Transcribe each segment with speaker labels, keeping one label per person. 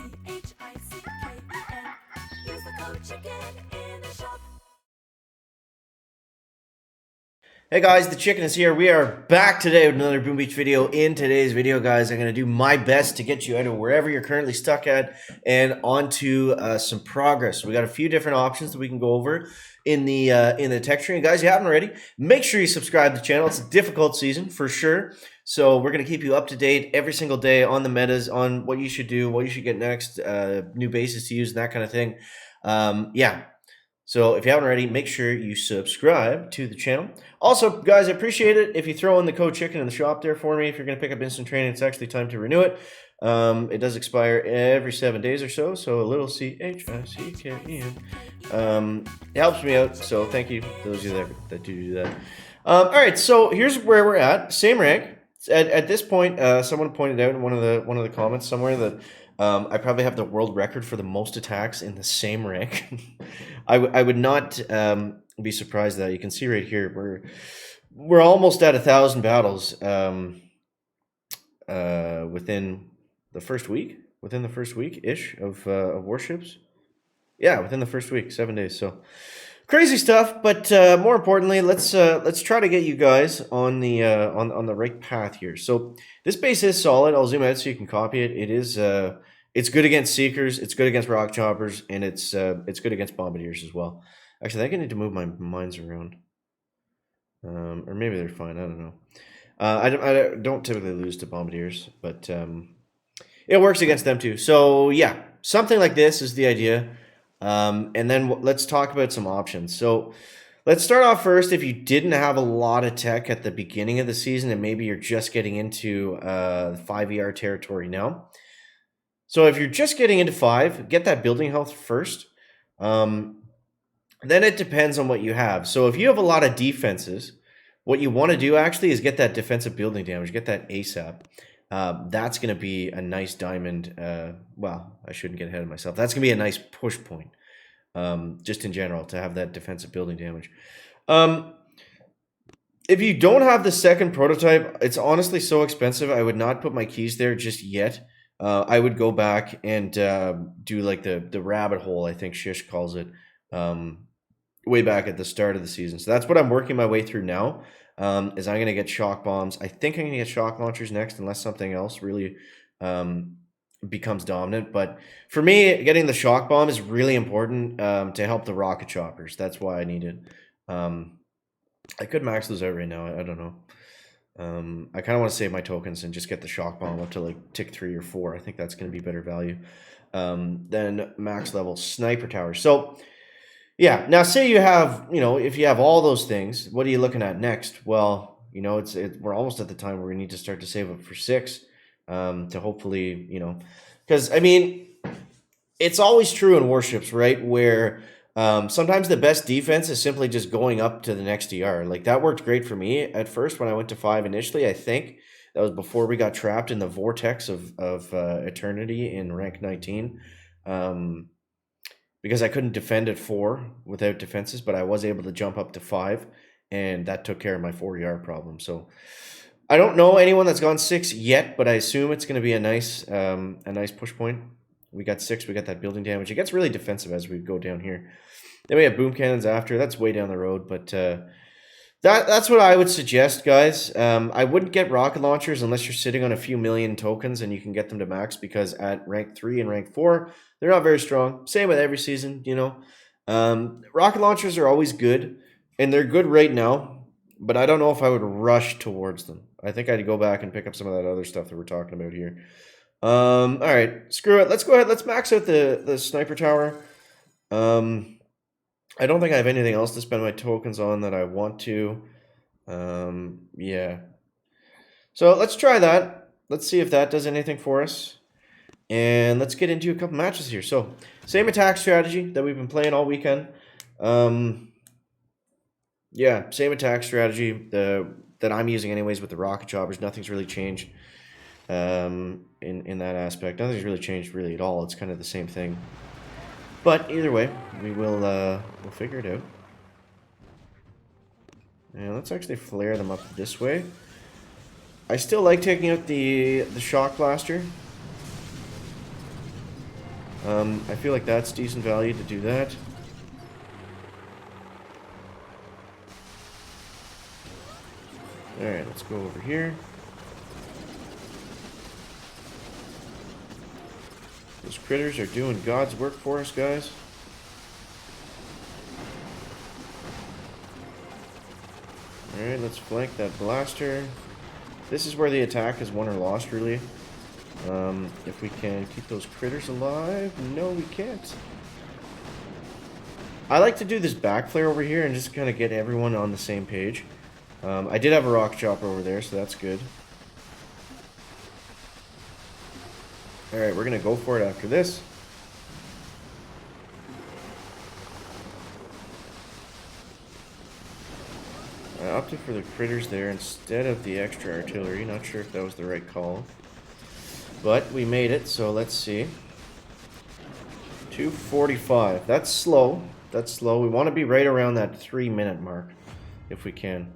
Speaker 1: Use the code CHICKEN in the shop.
Speaker 2: Hey guys, the chicken is here. We are back today with another Boom Beach video. In today's video, guys, I'm going to do my best to get you out of wherever you're currently stuck at and onto some progress. We got a few different options that we can go over in the tech tree. And guys, if you haven't already, make sure you subscribe to the channel. It's a difficult season for sure. So we're going to keep you up to date every single day on the metas, on what you should do, what you should get next, new bases to use, and that kind of thing. Yeah. So if you haven't already, make sure you subscribe to the channel. Also, guys, I appreciate it if you throw in the code CHICKEN in the shop there for me. If you're going to pick up instant training, it's actually time to renew it. It does expire every 7 days or so, so a little CHICKEN. It helps me out, so thank you those of you that do that. All right, so here's where we're at. Same rank. At this point, someone pointed out in one of the comments somewhere that I probably have the world record for the most attacks in the same rank. I would not be surprised that you can see right here we're almost at 1,000 battles within the first week ish of warships. Yeah, within the first week, 7 days. So crazy stuff. But more importantly, let's try to get you guys on the right path here. So this base is solid. I'll zoom out so you can copy it. It is it's good against Seekers, it's good against Rock Choppers, and it's good against Bombardiers as well. Actually, I think I need to move my mines around. Or maybe they're fine, I don't know. I don't typically lose to Bombardiers, but it works against them too. So yeah, something like this is the idea. And then let's talk about some options. So let's start off first. If you didn't have a lot of tech at the beginning of the season, and maybe you're just getting into 5ER territory now. So if you're just getting into 5, get that building health first. Then it depends on what you have. So if you have a lot of defenses, what you want to do actually is get that defensive building damage, get that ASAP. That's going to be a nice diamond. Well, I shouldn't get ahead of myself. That's going to be a nice push point, just in general, to have that defensive building damage. If you don't have the second prototype, it's honestly so expensive. I would not put my keys there just yet. I would go back and do like the rabbit hole, I think Shish calls it, way back at the start of the season. So that's what I'm working my way through now, is I'm going to get shock bombs. I think I'm going to get shock launchers next, unless something else really becomes dominant. But for me, getting the shock bomb is really important to help the rocket choppers. That's why I need it. I could max those out right now. I don't know. I kind of want to save my tokens and just get the shock bomb up to like tick 3 or 4. I think that's going to be better value than max level sniper towers. So yeah, now say you have, if you have all those things, what are you looking at next? Well, we're almost at the time where we need to start to save up for 6 to hopefully, because I mean, it's always true in warships, right? Where sometimes the best defense is simply just going up to the next ER. Like that worked great for me at first when I went to 5 initially. I think that was before we got trapped in the vortex of eternity in rank 19. Because I couldn't defend at 4 without defenses, but I was able to jump up to 5, and that took care of my 4ER problem. So I don't know anyone that's gone 6 yet, but I assume it's going to be a nice push point. We got 6, we got that building damage. It gets really defensive as we go down here. Then we have boom cannons after. That's way down the road, but that's what I would suggest, guys. I wouldn't get rocket launchers unless you're sitting on a few million tokens and you can get them to max, because at rank 3 and rank 4, they're not very strong. Same with every season, Rocket launchers are always good, and they're good right now, but I don't know if I would rush towards them. I think I'd go back and pick up some of that other stuff that we're talking about here. All right, screw it. Let's go ahead. Let's max out the sniper tower. I don't think I have anything else to spend my tokens on that I want to. Yeah. So let's try that. Let's see if that does anything for us. And let's get into a couple matches here. So same attack strategy that we've been playing all weekend. Yeah, same attack strategy that I'm using anyways with the rocket choppers. Nothing's really changed in that aspect. Nothing's really changed really at all. It's kind of the same thing. But either way, we'll figure it out. And let's actually flare them up this way. I still like taking out the shock blaster. I feel like that's decent value to do that. Alright, let's go over here. Those critters are doing God's work for us, guys. Alright, let's flank that blaster. This is where the attack is won or lost, really. If we can keep those critters alive. No, we can't. I like to do this backflare over here and just kind of get everyone on the same page. I did have a rock chopper over there, so that's good. Alright, we're going to go for it after this. I opted for the critters there instead of the extra artillery. Not sure if that was the right call. But we made it, so let's see. 2:45. That's slow. That's slow. We want to be right around that 3-minute mark, if we can.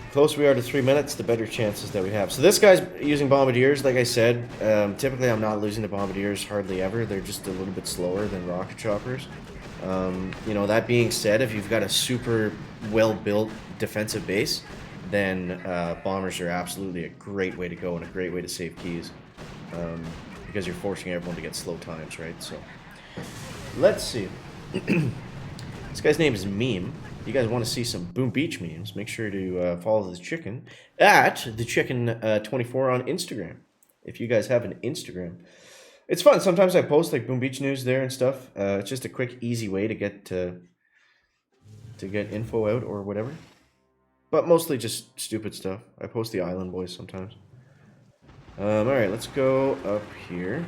Speaker 2: The closer we are to 3 minutes, the better chances that we have. So this guy's using bombardiers, like I said. Typically, I'm not losing to bombardiers hardly ever. They're just a little bit slower than rocket choppers. You know, that being said, if you've got a super well-built defensive base, then bombers are absolutely a great way to go and a great way to save keys. Because you're forcing everyone to get slow times, right? So, let's see. This guy's name is Meme. If you guys want to see some Boom Beach memes, make sure to follow the chicken at thechicken24 on Instagram. If you guys have an Instagram. It's fun. Sometimes I post like Boom Beach news there and stuff. It's just a quick, easy way to get info out or whatever. But mostly just stupid stuff. I post the Island Boys sometimes. Alright, let's go up here.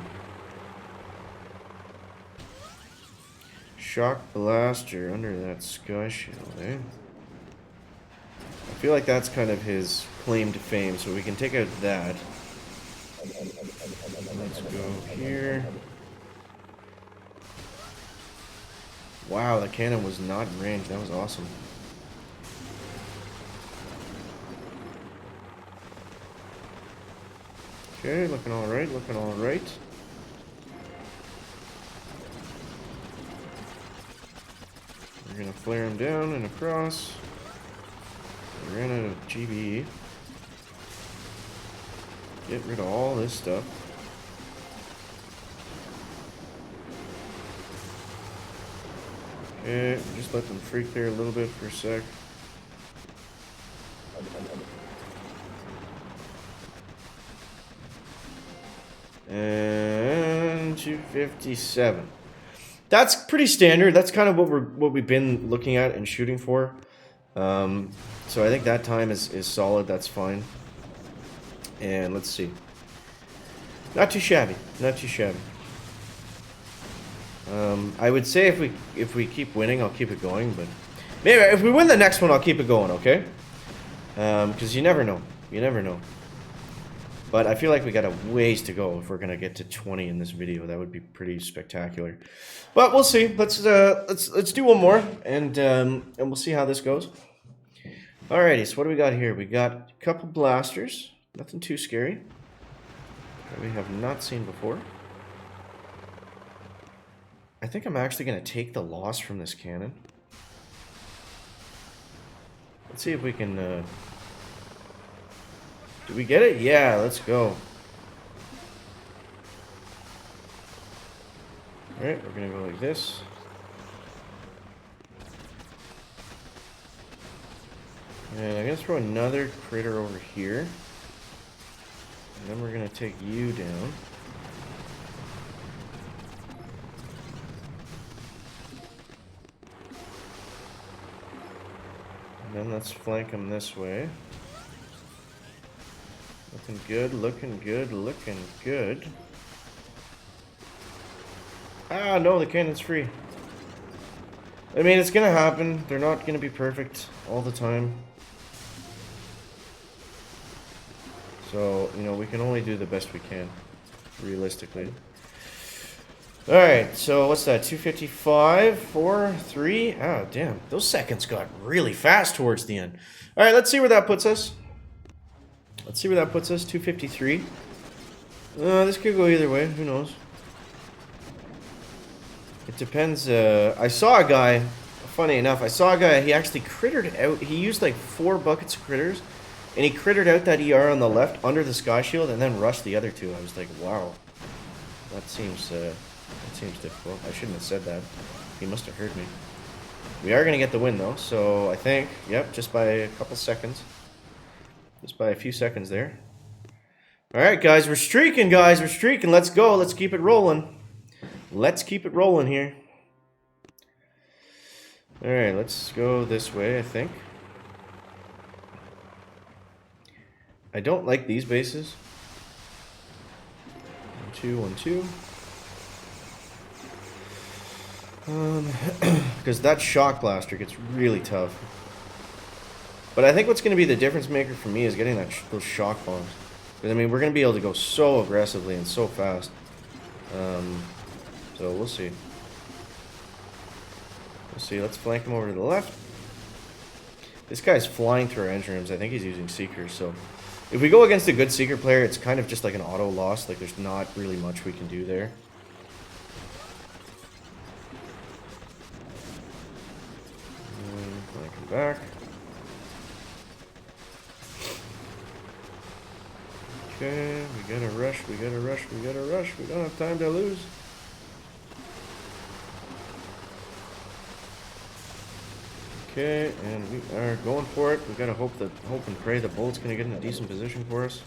Speaker 2: Shock Blaster under that Sky Shield, eh? I feel like that's kind of his claim to fame, so we can take out that. Let's go here. Wow, the cannon was not in range. That was awesome. Okay, looking alright, looking alright. We're gonna flare him down and across. We ran out of GB. Get rid of all this stuff. Okay, just let them freak there a little bit for a sec. And 257. That's pretty standard. That's kind of what we've been looking at and shooting for. So I think that time is solid. That's fine. And let's see. Not too shabby. Not too shabby. I would say if we keep winning, I'll keep it going. But maybe if we win the next one, I'll keep it going. Okay? Because you never know. You never know. But I feel like we got a ways to go if we're gonna get to 20 in this video. That would be pretty spectacular. But we'll see. Let's do one more, and we'll see how this goes. Alrighty, so what do we got here? We got a couple blasters. Nothing too scary that we have not seen before. I think I'm actually gonna take the loss from this cannon. Let's see if we can. Do we get it? Yeah, let's go. Alright, we're gonna go like this. And I'm gonna throw another critter over here. And then we're gonna take you down. And then let's flank him this way. Looking good, looking good, looking good. Ah, no, the cannon's free. I mean, it's gonna happen. They're not gonna be perfect all the time. So, you know, we can only do the best we can, realistically. Alright, so what's that? 255, 4, 3. Ah, damn. Those seconds got really fast towards the end. Alright, let's see where that puts us. Let's see where that puts us. 253. This could go either way. Who knows? It depends. I saw a guy, funny enough, I saw a guy, he actually crittered out, he used like 4 buckets of critters, and he crittered out that ER on the left under the sky shield and then rushed the other 2. I was like, wow. That seems difficult. I shouldn't have said that. He must have heard me. We are going to get the win though, so I think, yep, just by a couple seconds. Just by a few seconds there. Alright guys, we're streaking guys, we're streaking. Let's go, let's keep it rolling. Let's keep it rolling here. Alright, let's go this way, I think. I don't like these bases. 1, 2, 1, 2. Because that shock blaster gets really tough. But I think what's going to be the difference maker for me is getting those shock bombs. Because, I mean, we're going to be able to go so aggressively and so fast. So, we'll see. We'll see. Let's flank him over to the left. This guy's flying through our engine rooms. I think he's using Seekers, so... If we go against a good Seeker player, it's kind of just like an auto loss. Like, there's not really much we can do there. Flank him back. Okay, we gotta rush, we gotta rush, we gotta rush. We don't have time to lose. Okay, and we are going for it. We gotta hope and pray the bullet's gonna get in a decent position for us.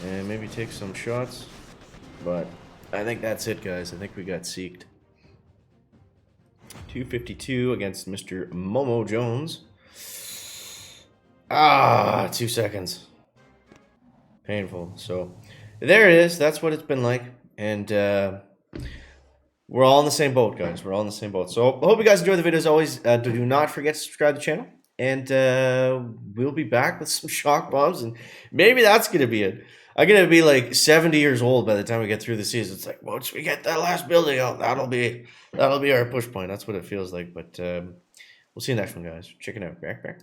Speaker 2: And maybe take some shots. But I think that's it, guys. I think we got seeked. 252 against Mr. Momo Jones. 2 seconds. Painful. So there it is. That's what it's been like. And we're all in the same boat, guys. We're all in the same boat. So I hope you guys enjoy the video as always. Do not forget to subscribe to the channel. And we'll be back with some shock bombs. And maybe that's going to be it. I'm going to be like 70 years old by the time we get through the season. It's like, once we get that last building out, that'll be our push point. That's what it feels like. But we'll see you next one, guys. Check it out. Back.